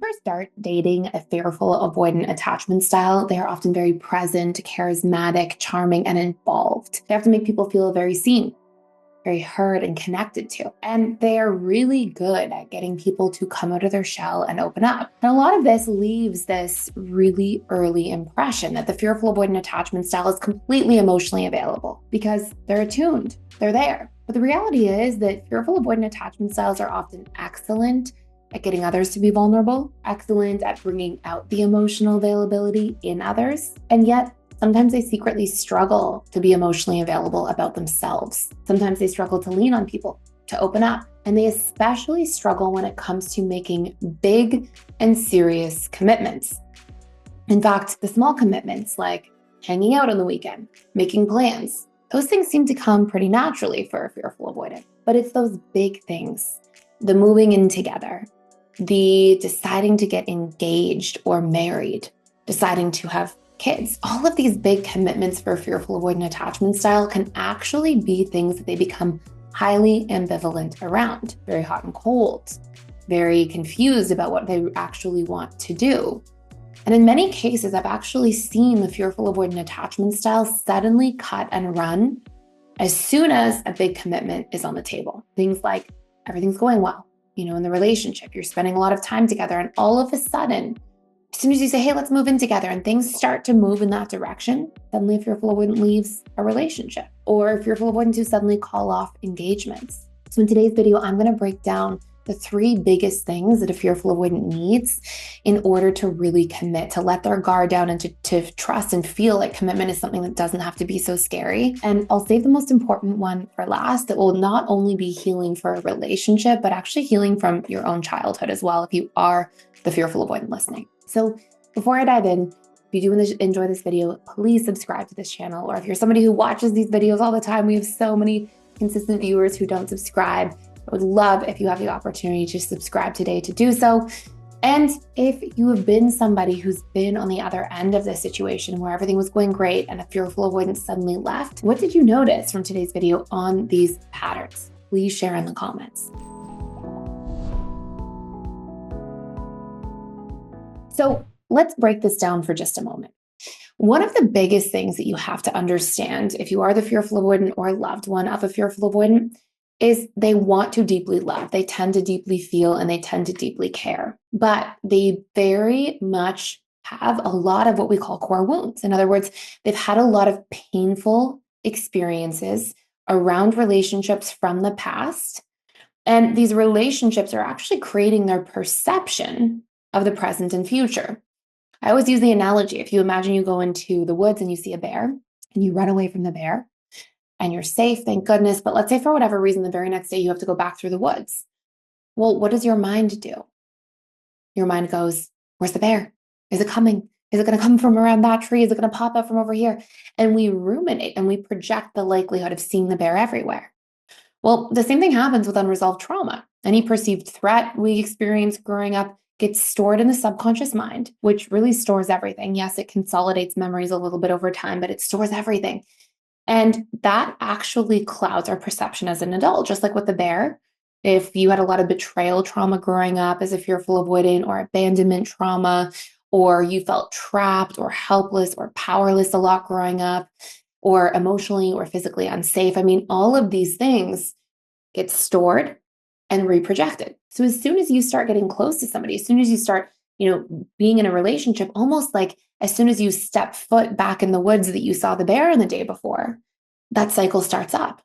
first start dating a fearful, avoidant attachment style, they are often very present, charismatic, charming, and involved. They have to make people feel very seen, very heard, and connected to. And they are really good at getting people to come out of their shell and open up. And a lot of this leaves this really early impression that the fearful, avoidant attachment style is completely emotionally available because they're attuned, they're there. But the reality is that fearful, avoidant attachment styles are often excellent at getting others to be vulnerable, excellent at bringing out the emotional availability in others, and yet sometimes they secretly struggle to be emotionally available about themselves. Sometimes they struggle to lean on people, to open up, and they especially struggle when it comes to making big and serious commitments. In fact, the small commitments like hanging out on the weekend, making plans, those things seem to come pretty naturally for a fearful avoidant. But it's those big things, the moving in together, the deciding to get engaged or married, deciding to have kids. All of these big commitments for a fearful, avoidant attachment style can actually be things that they become highly ambivalent around, very hot and cold, very confused about what they actually want to do. And in many cases, I've actually seen the fearful, avoidant attachment style suddenly cut and run as soon as a big commitment is on the table. Things like everything's going well, in the relationship, you're spending a lot of time together, and all of a sudden, as soon as you say, hey, let's move in together, and things start to move in that direction, suddenly a fearful avoidant leaves a relationship, or a fearful avoidant who suddenly call off engagements. So in today's video, I'm going to break down the 3 biggest things that a fearful avoidant needs in order to really commit, to let their guard down and to trust and feel like commitment is something that doesn't have to be so scary. And I'll save the most important one for last, that will not only be healing for a relationship, but actually healing from your own childhood as well, if you are the fearful avoidant listening. So before I dive in, if you do enjoy this video, please subscribe to this channel. Or if you're somebody who watches these videos all the time, we have so many consistent viewers who don't subscribe. I would love if you have the opportunity to subscribe today to do so. And if you have been somebody who's been on the other end of this situation where everything was going great and a fearful avoidance suddenly left, what did you notice from today's video on these patterns? Please share in the comments. So let's break this down for just a moment. One of the biggest things that you have to understand if you are the fearful avoidant or a loved one of a fearful avoidant is they want to deeply love. They tend to deeply feel and they tend to deeply care, but they very much have a lot of what we call core wounds. In other words, they've had a lot of painful experiences around relationships from the past. And these relationships are actually creating their perception of the present and future. I always use the analogy. If you imagine you go into the woods and you see a bear and you run away from the bear and you're safe, thank goodness. But let's say for whatever reason, the very next day you have to go back through the woods. Well, what does your mind do? Your mind goes, where's the bear? Is it coming? Is it going to come from around that tree? Is it going to pop up from over here? And we ruminate and we project the likelihood of seeing the bear everywhere. Well, the same thing happens with unresolved trauma. Any perceived threat we experience growing up gets stored in the subconscious mind, which really stores everything. Yes, it consolidates memories a little bit over time, but it stores everything. And that actually clouds our perception as an adult, just like with the bear. If you had a lot of betrayal trauma growing up as a fearful avoidant, or abandonment trauma, or you felt trapped or helpless or powerless a lot growing up, or emotionally or physically unsafe, all of these things get stored and reprojected. So as soon as you start getting close to somebody, as soon as you start, being in a relationship, almost like as soon as you step foot back in the woods that you saw the bear in the day before, that cycle starts up.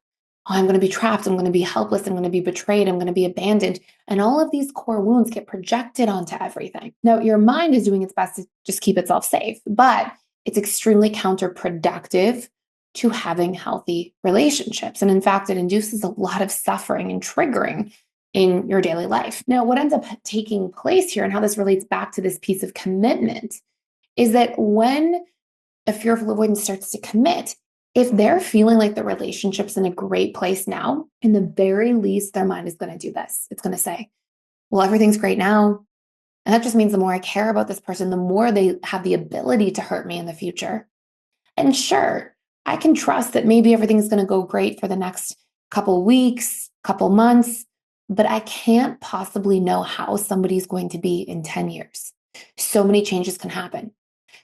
Oh, I'm going to be trapped. I'm going to be helpless. I'm going to be betrayed. I'm going to be abandoned. And all of these core wounds get projected onto everything. Now, your mind is doing its best to just keep itself safe, but it's extremely counterproductive to having healthy relationships. And in fact, it induces a lot of suffering and triggering in your daily life. Now, what ends up taking place here and how this relates back to this piece of commitment is that when a fearful avoidant starts to commit, if they're feeling like the relationship's in a great place now, in the very least, their mind is going to do this. It's going to say, well, everything's great now. And that just means the more I care about this person, the more they have the ability to hurt me in the future. And sure, I can trust that maybe everything's going to go great for the next couple weeks, couple months, but I can't possibly know how somebody's going to be in 10 years. So many changes can happen.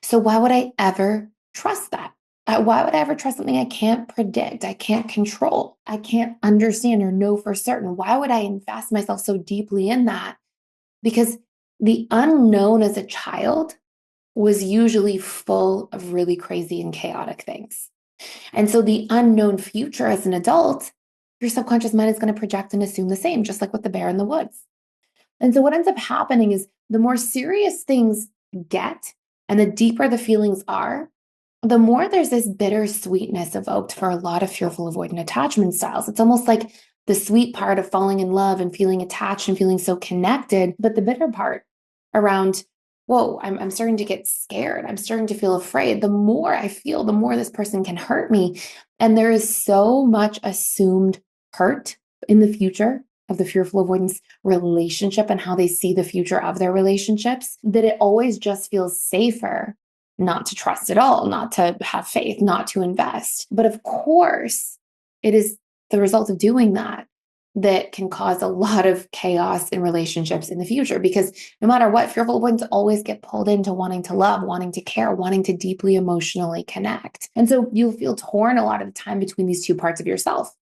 So why would I ever trust that? Why would I ever trust something I can't predict, I can't control, I can't understand or know for certain? Why would I invest myself so deeply in that? Because the unknown as a child was usually full of really crazy and chaotic things. And so the unknown future as an adult, your subconscious mind is going to project and assume the same, just like with the bear in the woods. And so what ends up happening is the more serious things get and the deeper the feelings are, the more there's this bittersweetness evoked for a lot of fearful avoidant attachment styles. It's almost like the sweet part of falling in love and feeling attached and feeling so connected, but the bitter part around, whoa, I'm starting to get scared. I'm starting to feel afraid. The more I feel, the more this person can hurt me. And there is so much assumed hurt in the future of the fearful avoidance relationship and how they see the future of their relationships that it always just feels safer not to trust at all, not to have faith, not to invest. But of course, it is the result of doing that that can cause a lot of chaos in relationships in the future, because no matter what, fearful avoidants always get pulled into wanting to love, wanting to care, wanting to deeply emotionally connect. And so you'll feel torn a lot of the time between these two parts of yourself.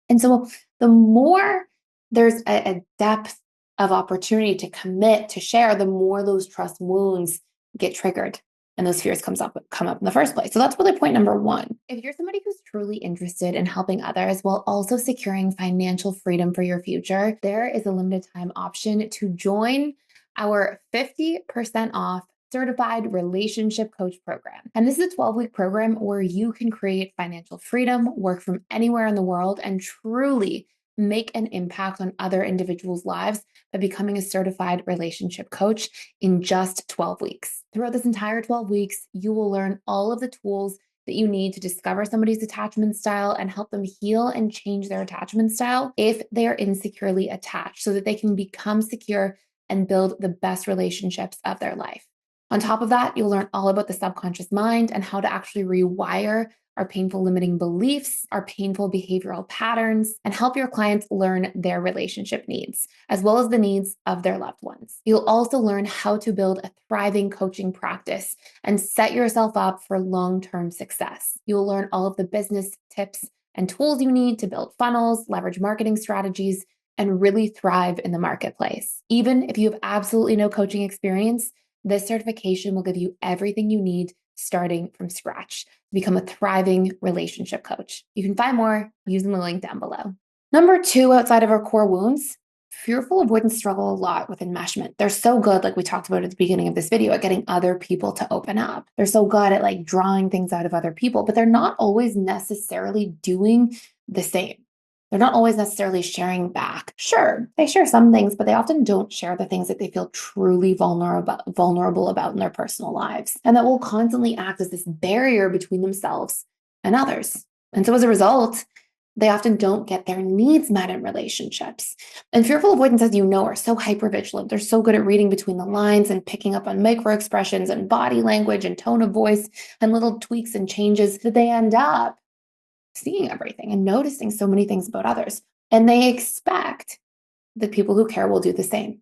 And so the more there's a depth of opportunity to commit, to share, the more those trust wounds get triggered and those fears come up in the first place. So that's really point number one. If you're somebody who's truly interested in helping others while also securing financial freedom for your future, there is a limited time option to join our 50% off certified relationship coach program. And this is a 12-week program where you can create financial freedom, work from anywhere in the world, and truly make an impact on other individuals' lives by becoming a certified relationship coach in just 12 weeks. Throughout this entire 12 weeks, you will learn all of the tools that you need to discover somebody's attachment style and help them heal and change their attachment style if they are insecurely attached, so that they can become secure and build the best relationships of their life. On top of that, you'll learn all about the subconscious mind and how to actually rewire our painful limiting beliefs, our painful behavioral patterns, and help your clients learn their relationship needs, as well as the needs of their loved ones. You'll also learn how to build a thriving coaching practice and set yourself up for long-term success. You'll learn all of the business tips and tools you need to build funnels, leverage marketing strategies, and really thrive in the marketplace. Even if you have absolutely no coaching experience, this certification will give you everything you need starting from scratch to become a thriving relationship coach. You can find more using the link down below. Number two, outside of our core wounds, fearful avoidants struggle a lot with enmeshment. They're so good, like we talked about at the beginning of this video, at getting other people to open up. They're so good at like drawing things out of other people, but they're not always necessarily doing the same. They're not always necessarily sharing back. Sure, they share some things, but they often don't share the things that they feel truly vulnerable about in their personal lives. And that will constantly act as this barrier between themselves and others. And so as a result, they often don't get their needs met in relationships. And fearful avoidants, as you know, are so hypervigilant. They're so good at reading between the lines and picking up on micro expressions and body language and tone of voice and little tweaks and changes that they end up seeing everything and noticing so many things about others. And they expect that people who care will do the same.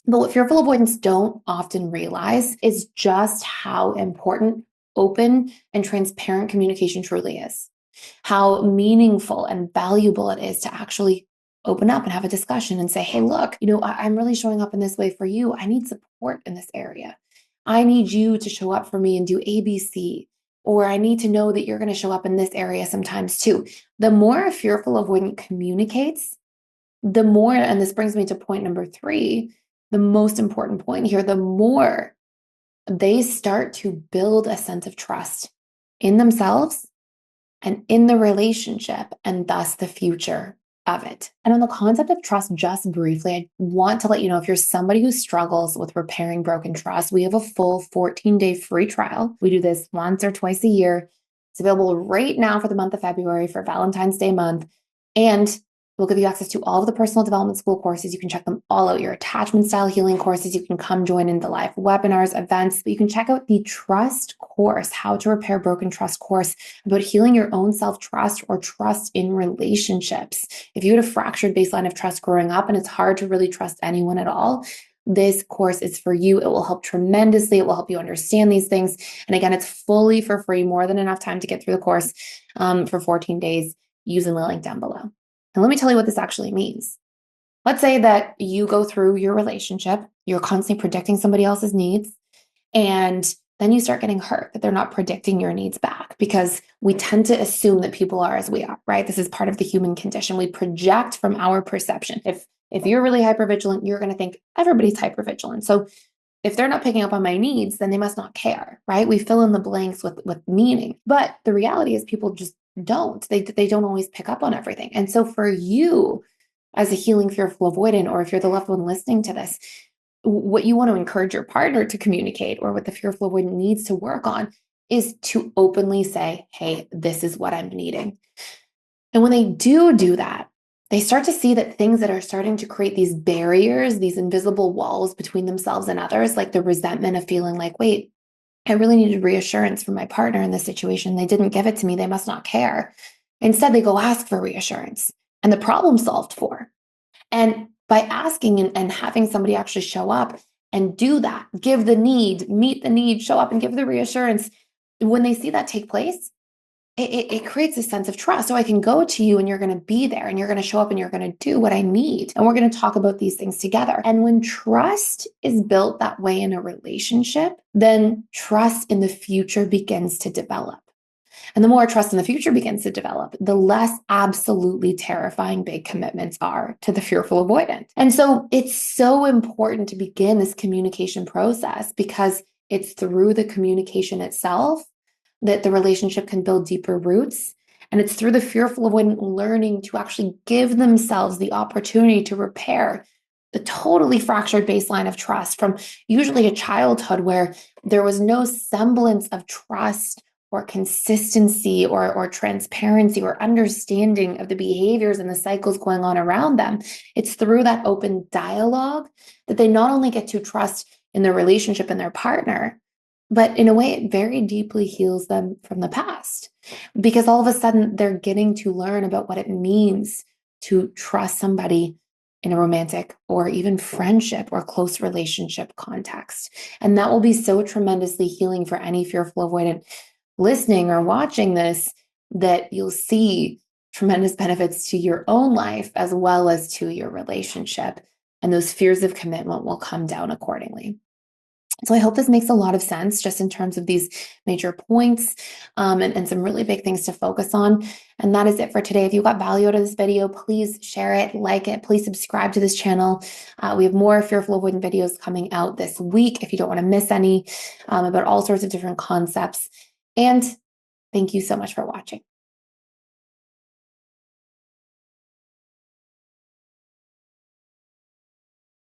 But what fearful avoidants don't often realize is just how important open and transparent communication truly is. How meaningful and valuable it is to actually open up and have a discussion and say, hey, look, I'm really showing up in this way for you. I need support in this area. I need you to show up for me and do ABC. Or I need to know that you're going to show up in this area sometimes too. The more a fearful avoidant communicates, the more, and this brings me to point number three, the most important point here, the more they start to build a sense of trust in themselves and in the relationship, and thus the future of it. And on the concept of trust, just briefly, I want to let you know, if you're somebody who struggles with repairing broken trust, we have a full 14-day free trial. We do this once or twice a year. It's available right now for the month of February, for Valentine's Day month. And We'll give you access to all of the personal development school courses. You can check them all out. Your attachment style healing courses. You can come join in the live webinars, events. But you can check out the trust course, how to repair broken trust course, about healing your own self-trust or trust in relationships. If you had a fractured baseline of trust growing up and it's hard to really trust anyone at all, this course is for you. It will help tremendously. It will help you understand these things. And again, it's fully for free, more than enough time to get through the course for 14 days using the link down below. And let me tell you what this actually means. Let's say that you go through your relationship, you're constantly predicting somebody else's needs, and then you start getting hurt that they're not predicting your needs back, because we tend to assume that people are as we are, right? This is part of the human condition. We project from our perception. If you're really hypervigilant, you're going to think everybody's hypervigilant. So if they're not picking up on my needs, then they must not care, right? We fill in the blanks with meaning. But the reality is people just don't. They don't always pick up on everything. And so for you as a healing fearful avoidant, or if you're the loved one listening to this, what you want to encourage your partner to communicate, or what the fearful avoidant needs to work on, is to openly say, hey, this is what I'm needing. And when they do that, they start to see that things that are starting to create these barriers, these invisible walls between themselves and others, like the resentment of feeling like, wait, I really needed reassurance from my partner in this situation. They didn't give it to me. They must not care. Instead, they go ask for reassurance, and the problem solved for. And by asking and having somebody actually show up and do that, give the need, meet the need, show up and give the reassurance, when they see that take place, it creates a sense of trust. So I can go to you and you're going to be there and you're going to show up and you're going to do what I need. And we're going to talk about these things together. And when trust is built that way in a relationship, then trust in the future begins to develop. And the more trust in the future begins to develop, the less absolutely terrifying big commitments are to the fearful avoidant. And so it's so important to begin this communication process, because it's through the communication itself that the relationship can build deeper roots. And it's through the fearful avoidant learning to actually give themselves the opportunity to repair the totally fractured baseline of trust from usually a childhood where there was no semblance of trust or consistency or transparency or understanding of the behaviors and the cycles going on around them. It's through that open dialogue that they not only get to trust in their relationship and their partner, but in a way, it very deeply heals them from the past, because all of a sudden they're getting to learn about what it means to trust somebody in a romantic or even friendship or close relationship context. And that will be so tremendously healing for any fearful avoidant listening or watching this, that you'll see tremendous benefits to your own life as well as to your relationship. And those fears of commitment will come down accordingly. So I hope this makes a lot of sense just in terms of these major points and some really big things to focus on. And that is it for today. If you got value out of this video, please share it, like it, please subscribe to this channel. We have more fearful avoidant videos coming out this week if you don't want to miss any, about all sorts of different concepts. And thank you so much for watching.